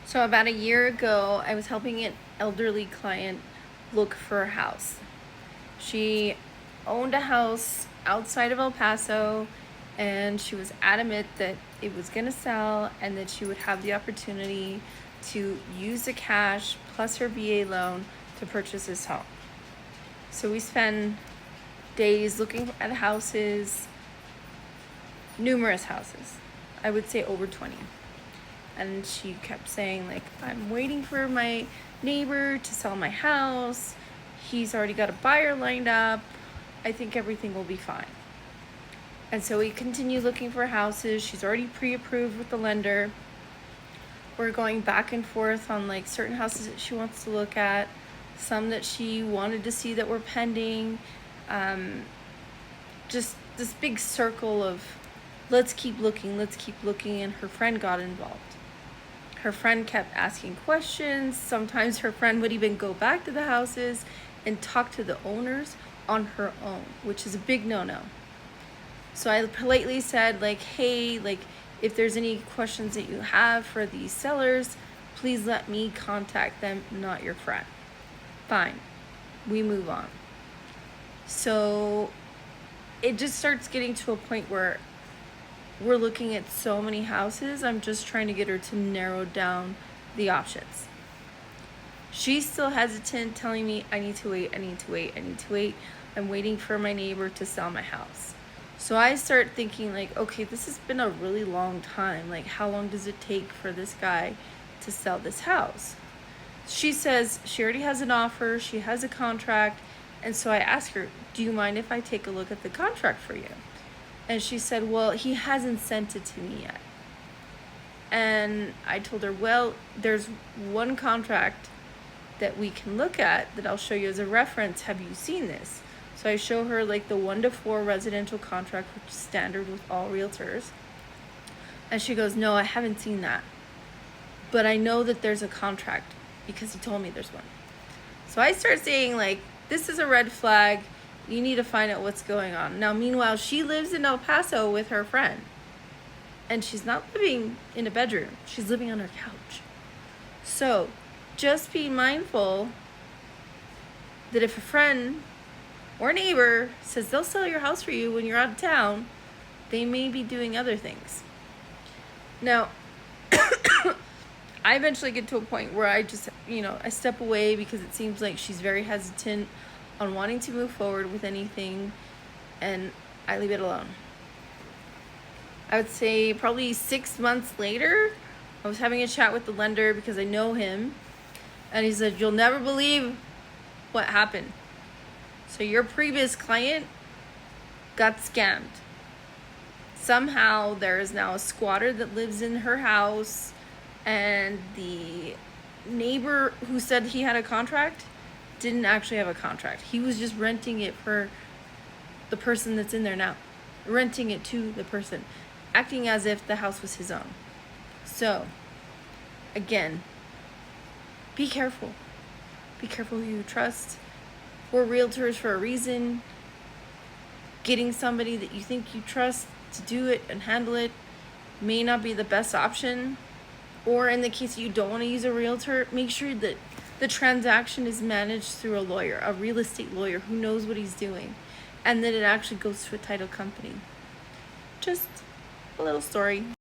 So about a year ago, I was helping an elderly client look for a house. She owned a house outside of El Paso, and she was adamant that it was going to sell and that she would have the opportunity to use the cash plus her VA loan to purchase this home. So we spent days looking at houses, numerous houses. I would say over 20. And she kept saying, like, I'm waiting for my neighbor to sell my house. He's already got a buyer lined up. I think everything will be fine. And so we continue looking for houses. She's already pre-approved with the lender. We're going back and forth on like certain houses that she wants to look at, some that she wanted to see that were pending. Just this big circle of let's keep looking, and her friend got involved. Her friend kept asking questions. Sometimes her friend would even go back to the houses and talk to the owners on her own, which is a big no-no. So I politely said, like, hey, like, if there's any questions that you have for these sellers, please let me contact them, not your friend. Fine. We move on. So it just starts getting to a point where we're looking at so many houses. I'm just trying to get her to narrow down the options. She's still hesitant, telling me I need to wait. I'm waiting for my neighbor to sell my house. So I start thinking, like, okay, this has been a really long time. Like, how long does it take for this guy to sell this house? She says she already has an offer, she has a contract. And so I asked her, do you mind if I take a look at the contract for you? And she said, well, he hasn't sent it to me yet. And I told her, well, there's one contract that we can look at that I'll show you as a reference. Have you seen this? So I show her like the 1-to-4 residential contract, which is standard with all realtors. And she goes, no, I haven't seen that. But I know that there's a contract because he told me there's one. So I start saying, like, this is a red flag. You need to find out what's going on. Now, meanwhile, she lives in El Paso with her friend. And she's not living in a bedroom. She's living on her couch. So just be mindful that if a friend or neighbor says they'll sell your house for you when you're out of town, they may be doing other things. Now, I eventually get to a point where I just, I step away because it seems like she's very hesitant on wanting to move forward with anything, and I leave it alone. I would say probably 6 months later, I was having a chat with the lender because I know him, and he said, you'll never believe what happened. So your previous client got scammed. Somehow there is now a squatter that lives in her house, and the neighbor who said he had a contract didn't actually have a contract. He was just renting it for the person that's in there now. Renting it to the person, acting as if the house was his own. So, again, be careful. Be careful who you trust. We're realtors for a reason. Getting somebody that you think you trust to do it and handle it may not be the best option. Or in the case you don't want to use a realtor, make sure that the transaction is managed through a lawyer, a real estate lawyer who knows what he's doing, and that it actually goes to a title company. Just a little story.